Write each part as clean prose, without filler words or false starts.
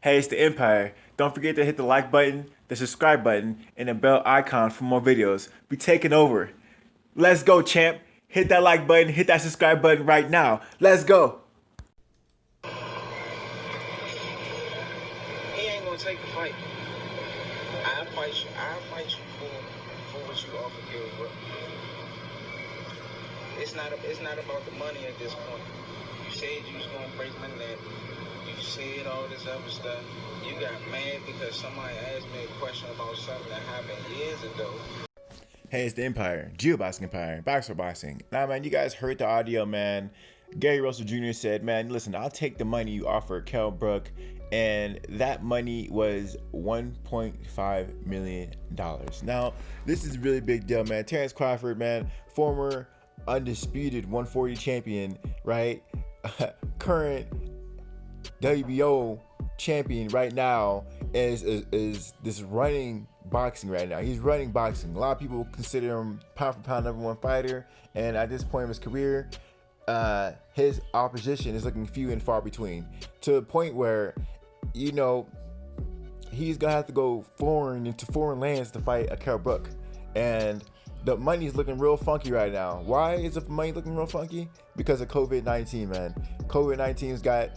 Hey, it's the Empire. Don't forget to hit the like button, the subscribe button, and the bell icon for more videos. We taking over. Let's go, champ. Hit that like button, hit that subscribe button right now. Let's go. He ain't gonna take the fight. I'll fight you. I'll fight you for what you offer, Kell Brook. It's not about the money at this point. You said you was gonna break my neck. You said all this other stuff. You got mad because somebody asked me a question about something that happened years ago. Hey, it's the Empire, Geoboxing Empire, Boxer Boxing. Now, man, you guys heard the audio, man. Gary Russell Jr. said, man, listen, I'll take the money you offer KELL BROOK. And that money was $1.5 million. Now, this is a really big deal, man. Terence Crawford, man, former undisputed 140 champion, right? Current WBO champion right now is this running boxing right now. He's running boxing. A lot of people consider him pound for pound number one fighter, and at this point in his career, his opposition is looking few and far between, to the point where, you know, he's gonna have to go into foreign lands to fight a KELL BROOK, and the money's looking real funky right now. Why is the money looking real funky? Because of COVID-19, man. COVID-19's got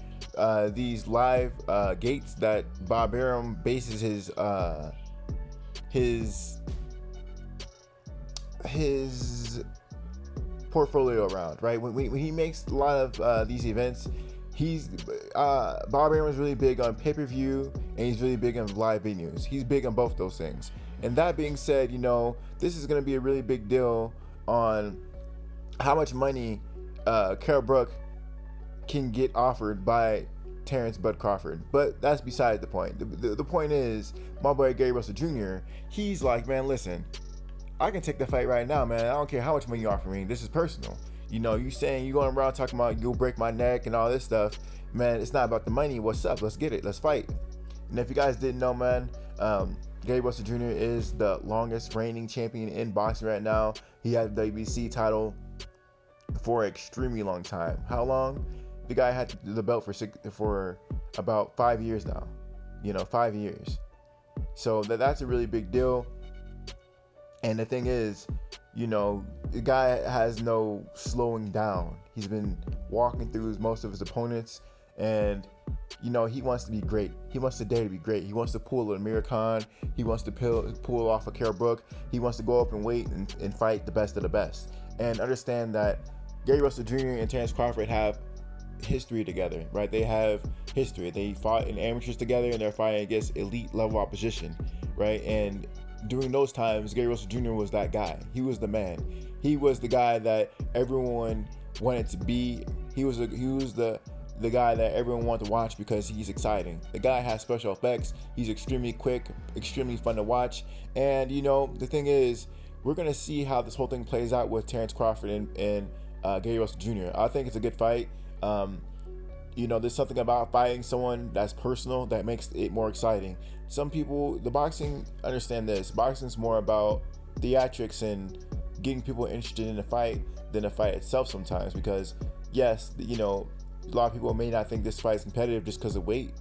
these live gates that Bob Arum bases his portfolio around, right? When he makes a lot of these events, Bob Arum is really big on pay-per-view, and he's really big on live venues. He's big on both those things. And that being said, you know, this is going to be a really big deal on how much money KELL BROOK can get offered by Terence Bud Crawford. But that's beside the point. The point is, my boy Gary Russell Jr., he's like, man, listen, I can take the fight right now, man. I don't care how much money you offer me. This is personal. You know, you saying you going around talking about you'll break my neck and all this stuff. Man, it's not about the money. What's up? Let's get it. Let's fight. And if you guys didn't know, man, Gary Russell Jr. is the longest reigning champion in boxing right now. He had the WBC title for an extremely long time. How long? The guy had the belt for about 5 years now. You know, 5 years. So that's a really big deal. And the thing is, you know, the guy has no slowing down. He's been walking through most of his opponents, and you know, he wants to be great. He wants to dare to be great. He wants to pull an Amir Khan. He wants to pull off a KELL BROOK. He wants to go up and wait and fight the best of the best. And understand that Gary Russell Jr. and Terence Crawford have history together, right? They have history. They fought in amateurs together, and they're fighting against elite level opposition, right? And during those times, Gary Russell Jr. was that guy. He was the man. He was the guy that everyone wanted to be. He was the guy that everyone wanted to watch because he's exciting. The guy has special effects. He's extremely quick, extremely fun to watch. And you know, the thing is, we're gonna see how this whole thing plays out with Terence Crawford and Gary Russell Jr. I think it's a good fight. You know, there's something about fighting someone that's personal that makes it more exciting. Some people, the boxing, understand this. Boxing's more about theatrics and getting people interested in the fight than the fight itself sometimes, because yes, you know, a lot of people may not think this fight is competitive just because of weight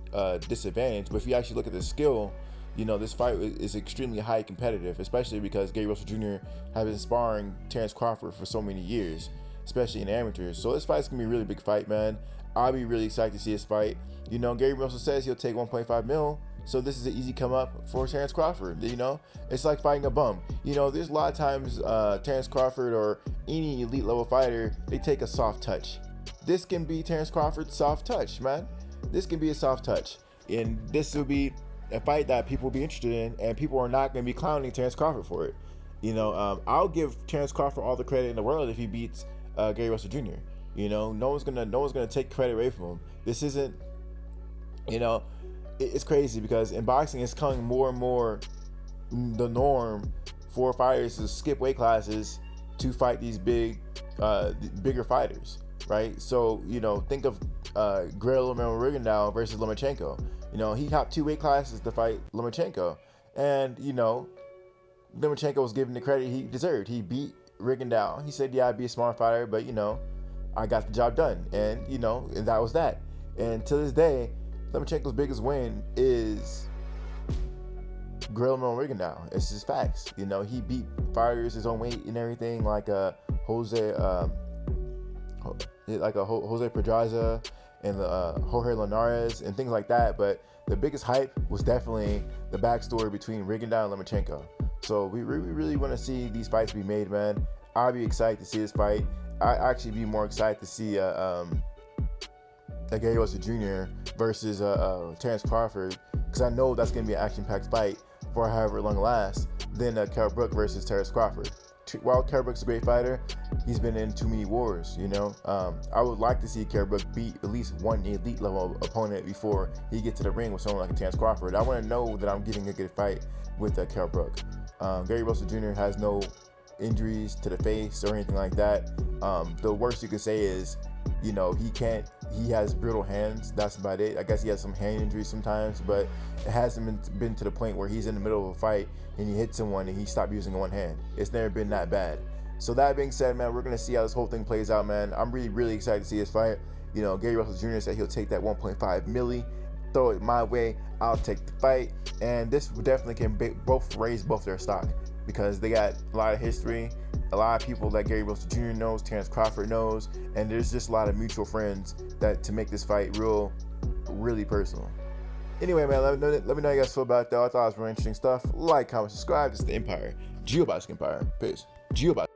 disadvantage, but if you actually look at the skill, you know, this fight is extremely high competitive, especially because Gary Russell Jr. has been sparring Terence Crawford for so many years, especially in amateurs. So this fight's gonna be a really big fight, man. I'll be really excited to see this fight. You know, Gary Russell says he'll take 1.5 mil, so this is an easy come up for Terence Crawford. You know, it's like fighting a bum. You know, there's a lot of times Terence Crawford or any elite level fighter, they take a soft touch. This can be Terence Crawford's soft touch, man. This can be a soft touch, and this will be a fight that people will be interested in, and people are not going to be clowning Terence Crawford for it. You know, I'll give Terence Crawford all the credit in the world if he beats Gary Russell Jr. You know, no one's gonna take credit away from him. This isn't, you know, it's crazy because in boxing it's becoming more and more the norm for fighters to skip weight classes to fight these bigger fighters, right? So, you know, think of Grillo Rigondeaux versus Lomachenko. You know, he hopped 2 weight classes to fight Lomachenko, and you know, Lomachenko was given the credit he deserved. He beat Rigondeaux. He said, "Yeah, I'd be a smart fighter, but you know, I got the job done," and you know, and that was that. And to this day, Lomachenko's biggest win is Guillermo Rigondeaux. It's just facts. You know, he beat fighters his own weight and everything, like Jose Pedraza and Jorge Linares and things like that. But the biggest hype was definitely the backstory between Rigondeaux and Lomachenko. So we really want to see these fights be made, man. I'll be excited to see this fight. I actually be more excited to see Gary Russel Jr. versus Terence Crawford, because I know that's going to be an action-packed fight for however long it lasts, than Kell Brook versus Terence Crawford. While Kell Brook's a great fighter, he's been in too many wars, you know. I would like to see Kell Brook beat at least one elite level opponent before he gets to the ring with someone like Terence Crawford. I want to know that I'm getting a good fight with Kell Brook. Gary Russel Jr. has no injuries to the face or anything like that. The worst you could say is, you know, he has brittle hands. That's about it. I guess he has some hand injuries sometimes, but it hasn't been to the point where he's in the middle of a fight and he hits someone and he stopped using one hand. It's never been that bad. So that being said, man, we're going to see how this whole thing plays out, man. I'm really excited to see this fight. You know, Gary Russel Jr. said he'll take that 1.5 milli, throw it my way, I'll take the fight. And this definitely can both raise both their stock, because they got a lot of history, a lot of people that Gary Russel Jr. knows, Terence Crawford knows, and there's just a lot of mutual friends that to make this fight really personal. Anyway, man, let me know how you guys feel about that. I thought it was really interesting stuff. Like, comment, subscribe. This is the Empire, Geobox Empire. Peace. Geobox.